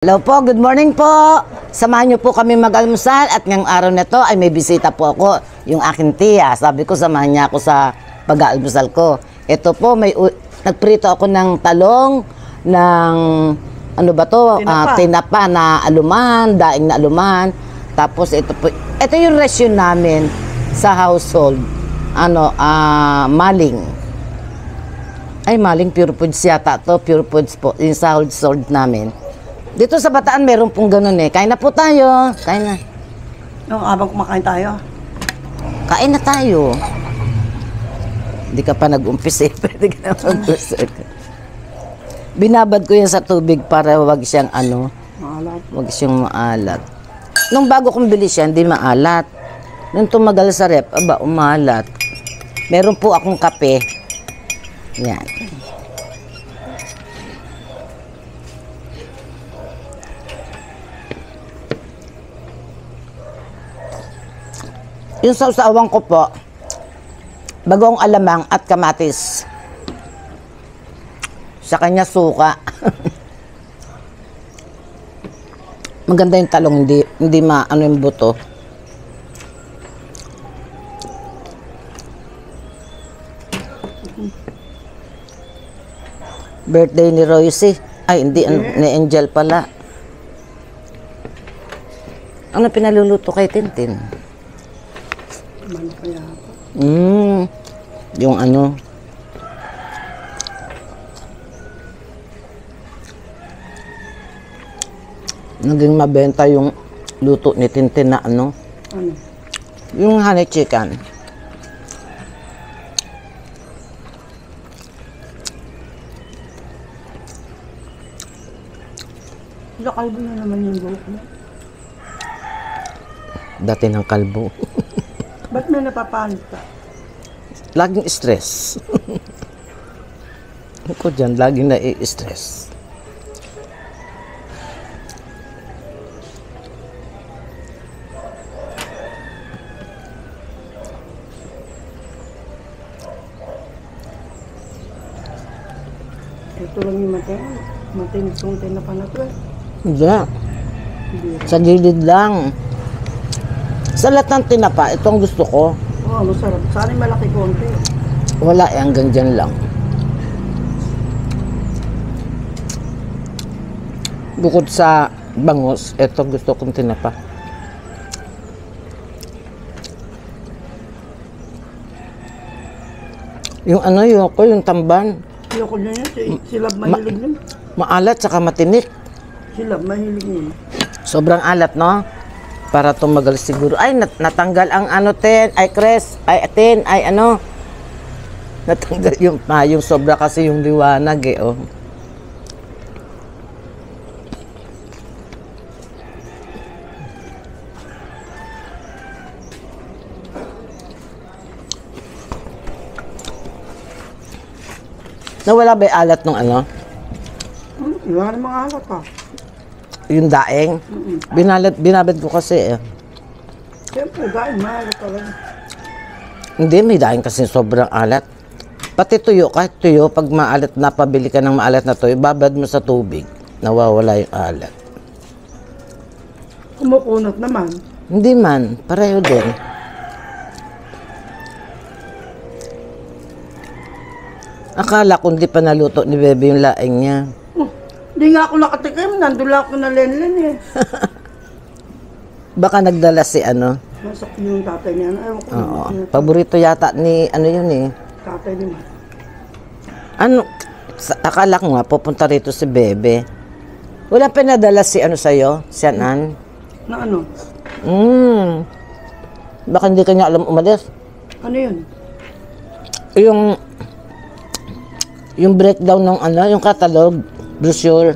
Hello po, good morning po. Samahan niyo po kami mag-almusal at ngayong araw na to ay may bisita po ako, yung aking tiya. Sabi ko samahan niya ako sa pag-almusal ko. Ito po, nagprito ako ng talong, ng ano ba to? Tinapa na aluman, daing na aluman. Tapos ito po, ito yung rasyon namin sa household. Maling. Ay, maling pure foods yata to, pure foods po, yung sa household namin. Dito sa Bataan, meron pong ganun eh. Kain na po tayo. Kain na. Habang kumakain tayo. Kain na tayo. Hindi ka pa nag-umpis eh. Pwede ka na mag-umpis. Binabad ko yan sa tubig para wag siyang Maalat. wag siyang maalat. Nung bago kong bili siya, hindi maalat. Nung tumagal sa rep, umalat. Meron po akong kape. Yan. Yung sausawang ko po, bagong alamang at kamatis. Sa kanya suka. Maganda yung talong, hindi maano yung buto. Birthday ni Royce. Ay, hindi, ni Angel pala. Ano pinaluluto kay Tintin? Yung naging mabenta yung luto ni Tintin na Ano? Yung honey chicken. Kalbo na naman yung buhok mo. Dati ng kalbo. Ba't may napapalit ka? Laging stress. Ako dyan, laging nai-stress. Ito lang yung matinig-tungtay na panato eh. Hindi. Sa gilid lang. Sa lahat ng tinapa, ito ang gusto ko. Oo, masarap. Sana malaki konti. Wala eh, hanggang dyan lang. Bukod sa bangus, ito gusto kong tinapa. Yung yung tamban. Ayoko niya yun. Silab mahilig yun. Maalat saka matinik. Silab mahilig yun. Sobrang alat, no? Para tumagal siguro. Ay, natanggal ang natanggal yung sobra kasi yung liwanag eh, oh. Nawala ba yung alat nung Wala namang alat pa. yung daing? Binabad ko kasi eh. Siyempre, dahil maalat talaga. Hindi, may daing kasi sobrang alat. Pati tuyo, kahit tuyo, pag maalat na, pabili ka ng maalat na tuyo, babad mo sa tubig, nawawala yung alat. Kumukunot naman. Hindi man, pareho din. Akala ko hindi pa naluto ni Bebe yung laing niya. Hindi nga ako nakatikim. Nandula ako na lenlen eh. Baka nagdala si Masak yung tatay niya. Ewan ko Oo. naman. Paborito yata ni yun eh. Tatay ni Ma. Akala ko nga, pupunta rito si Bebe. Wala pinadala si sa'yo? Si Anan? Na ano? Baka hindi kanya alam umalis. Ano yun? Yung breakdown ng yung catalog, brochure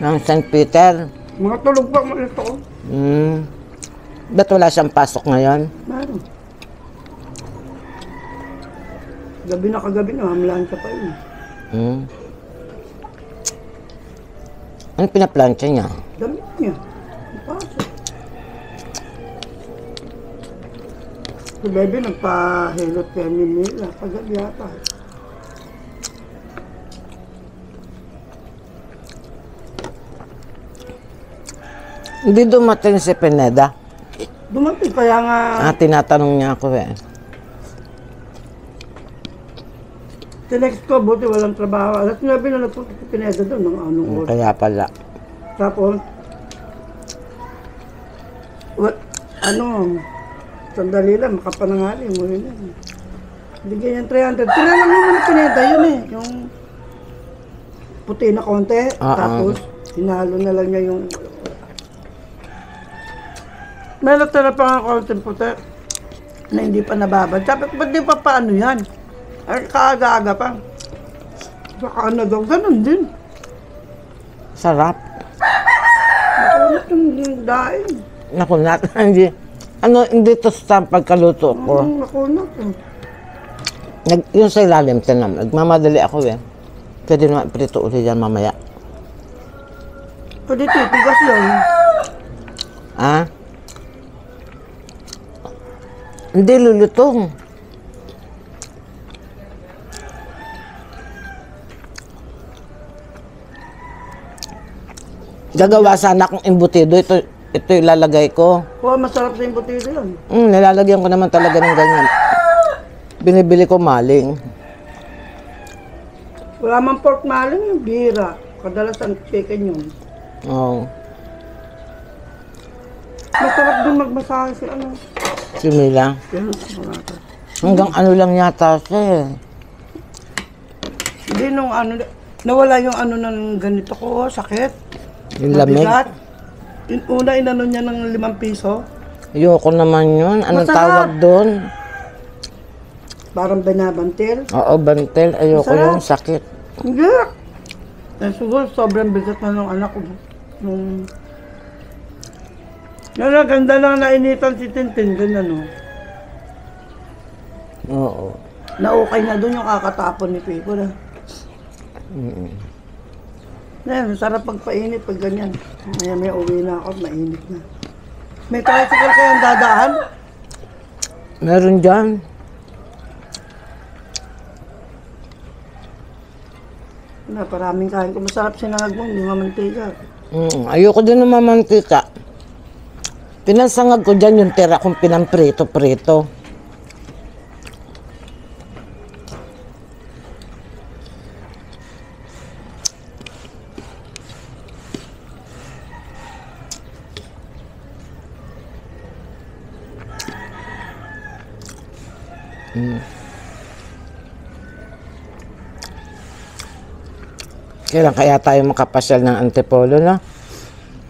ng St. Peter. Mga tulog pa mo ito. Ba't wala siyang pasok ngayon? Meron. Gabi na kagabi na, hamlaan siya pa yun. Ano pinaplansya niya? Damit niya. Pasok. Si Bebe nagpa-helot kaya ni Mila. Kagabi yata. Hindi dumating si Pineda. Dumating, kaya nga, Tinatanong niya ako eh. tinext ko, buti walang trabaho. Alas 9 na nagpunta si Pineda doon, ng anong oras. Kaya pala. Tapos, sandali lang, makapanangali mo yun. Bigyan niyan 300. Tira lang naman ng Pineda yun eh. Yung puti na konti. Tapos, hinalo na lang niya yung... May natira pa nga konti puti na hindi pa nababad. Sabi ko, ba't di pa paano yan? Ay, kaaga-aga pa. Saka ano daw, ganun din. Sarap. Nakunat yung daing. Nakunat. Hindi to sa pagkaluto ko. Nakunat eh. Yung sa ilalim, tinam. Nagmamadali ako eh. Pwede naman prito ulit yan mamaya. Pwede titigas lang. Hindi lulutong. Gagawa sana akong embutido. Ito ilalagay ko. Masarap sa embutido yun. Nilalagyan ko naman talaga ng ganyan. Binibili ko maling. Wala man pork maling yung bira. Kadalasan chicken yun. Oo. Masarap din magmasahe si ano. Si Mila. Yan, wala ka. Hanggang ano lang yata siya eh. Hindi nung ano, nawala yung ano ng ganito ko, sakit. Yung lamig. Mabigat. Yung una inano niya ng 5 piso. Ayoko naman yun. Anong Masarap. tawag doon? Parang binabantil. Oo, bantel. Ayoko Masarap. yung sakit. Hindi. Siguro sobrang bigat na nung anak ko. Nung... ganda lang nainitan si Tintin, ganyan no. Oo. Na-okay na doon yung kakatapon ni Pico na. Ngayon, sarap pagpainit pag ganyan. May uwi na ako, mainit na. May tricycle kayang dadaan? Meron dyan. Paraming kain ko. Masarap sinangag mo, hindi mamantika. Ayoko din ng mamantika. Pinansangag ko dyan yung tira kong pinamprito-prito. Kailan kaya tayo makapasyal ng Antipolo, no?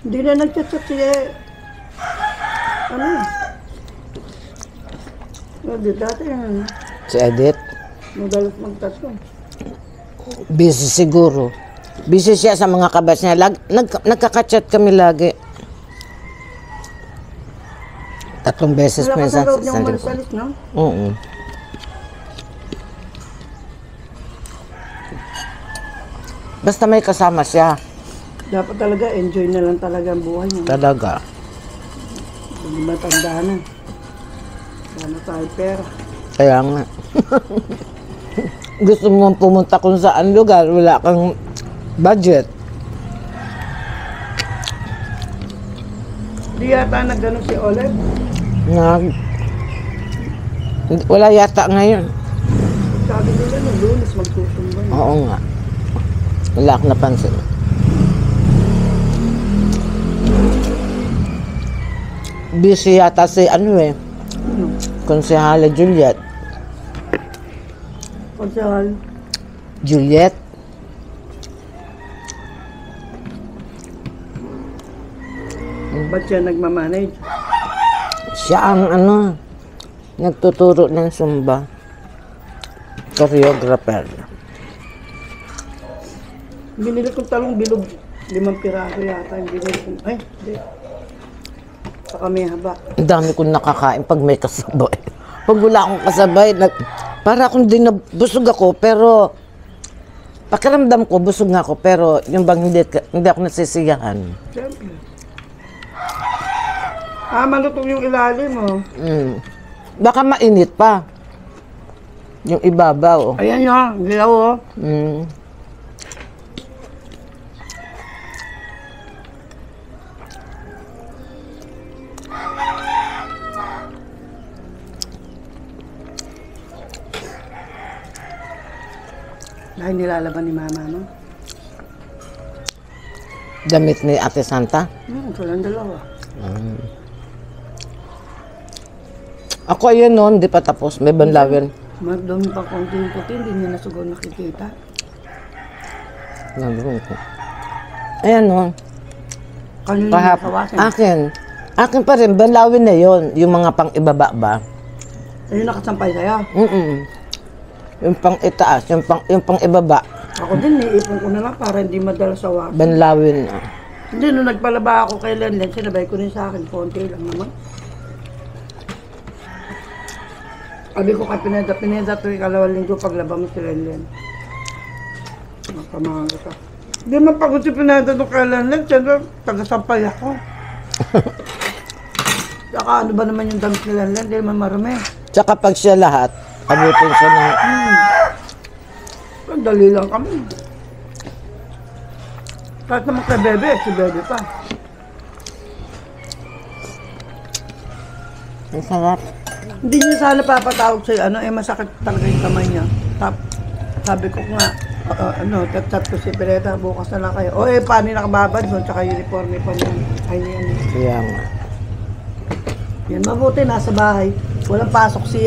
Hindi na nagchat-chat si ano? Hindi dati yan. Si Edith. Madalas magtatlo. Busy siguro. Busy siya sa mga kabats niya. Nagkakachat kami lagi. 3 beses Wala ka minsan sa loob sa niyang linggo. malis-alis, no? Oo. Basta may kasama siya. Dapat talaga, enjoy na lang talaga ang buhay niya. Talaga. Hindi matanda na. Wala na tayo pera. Kaya nga. Gusto mo pumunta kung saan lugar, wala kang budget. Di yata nag-ano si Olive. Wala yata ngayon. Sabi nila ng Lunes magsusumbay. Oo nga. Wala akong napansin. Busy yata si ano eh. Konsehala Juliet. Konsehal. Juliet? Ba't siya nagmamanage? Siya ang ano, nagtuturo ng Zumba. Choreographer. Binili kong talong bilog. 5 piraso yata yung binili kong. Ay, hindi. Saka may haba. Ang dami kong nakakain pag may kasabay. Pag wala akong kasabay, para akong busog ako, pero pakiramdam ko, busog nga ako, pero yung bang hindi ako nasisiyahan. Siyempre. Malutong yung ilalim, oh. Baka mainit pa. Yung ibabaw. Ayan yun, gilaw, oh. Dahil nilalaban ni mama, no? Damit ni Ate Santa. Silang dalawa. Ako ayun noon, di pa tapos. May banlawin. Magdumi pa konting puti, hindi niya nasugaw nakikita. Nandun ko. Ayan noon. Kanina Kahap. nakawasan. Akin pa rin, banlawin na yon. Yung mga pang ibaba ba? Ayun nakasampay sa'yo. Yung pang itaas, yung pang ibaba. Ako din, iipon ko na lang para hindi madala sa wasan. Banlawin na. Hindi, nung nagpalaba ako kay Lenlen, sinabay ko rin sa akin, konti lang naman. Sabi ko kay Pineda, ito yung kalawang linggo paglaba mo si Lenlen. Makamahal ka. Hindi mapagod si Pineda nung kay Lenlen, siyempre tagasampay ako. Saka ano ba naman yung damit ni Lenlen, hindi naman marami. Tsaka pag siya lahat, abutin siya ng... Dali lang kami. Kahit naman kay Bebe, si Bebe pa. Ang sarap. Hindi niya sana papatawag sa'yo, masakit talaga yung kamay niya. Sabi ko nga, chat ko si Pireta, bukas na lang kayo. Paano nakababad doon, tsaka uniforme pa niya. Kaya nga. Yan, mabuti, nasa bahay. Walang pasok si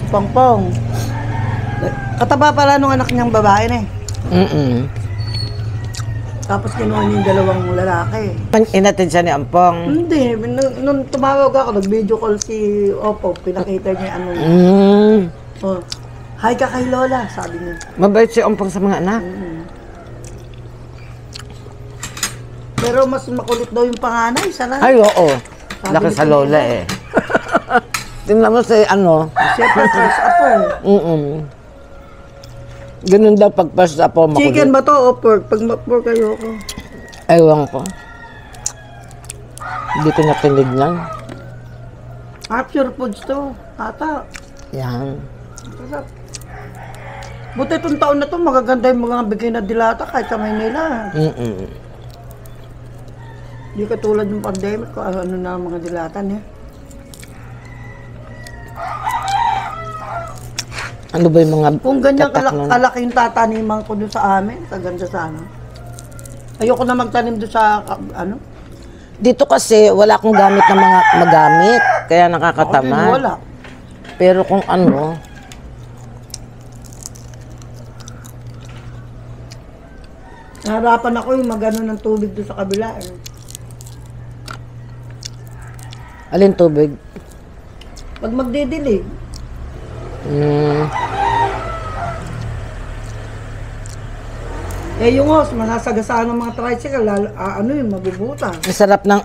Pongpong. Kataba pala nung anak niyang babae na eh. Tapos kinuha niya yung dalawang lalaki. Inatid siya ni Ampong. Hindi, nung tumawag ako, nag-video call si Oppo, pinakita niya niya. Hi ka kay Lola, sabi niya. Mabait si Ampong sa mga anak. Pero mas makulit daw yung panganay, sana. Ay, oo. Laki sa Lola eh. Tingnan mo si Siyempre, first up eh. Ganun daw pag first up makulit. Chicken ba to o pork? Pag pork kayo ko. Ewan ko. Hindi ko natinignan. Pure foods to. Ata. Yan. Sarap. Buti itong taon na to, magaganda yung mga bigay na dilata kahit sa Maynila. Hindi katulad ng pandemic ko, ano na ang mga dilata niya. Ano ba yung mga... Kung ganyan tatak nun? kalaki yung tataniman ko doon sa amin, kaganda sana. Ayoko na magtanim doon sa, Dito kasi wala akong gamit na mga magamit. Kaya Ako din, nakakatamad. wala. Pero kung Naharapan ako yung magano ng tubig doon sa kabila. alin tubig? Pag magdidilig, yung os, masasagasaan ng mga tricycle, mabubuta. Ang sarap ng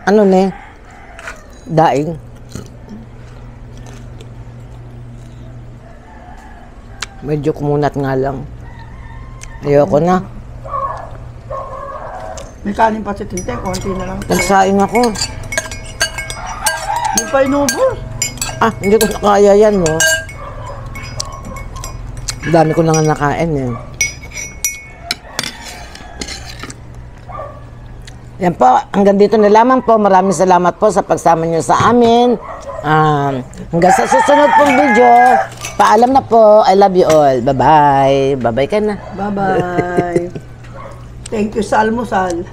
daing. Medyo kumunat nga lang. Ayoko na. May kanin pa si Tinte, konti na lang. Nagsaing ako. Hindi pa inubos. Hindi ko nakaya yan, no? Dami ko na nga nakain, eh. Yan po, hanggang dito na lamang po. Maraming salamat po sa pagsama niyo sa amin. Hanggang sa susunod pong video. Paalam na po. I love you all. Bye-bye. Bye-bye ka na. Bye-bye. Thank you sa almusal.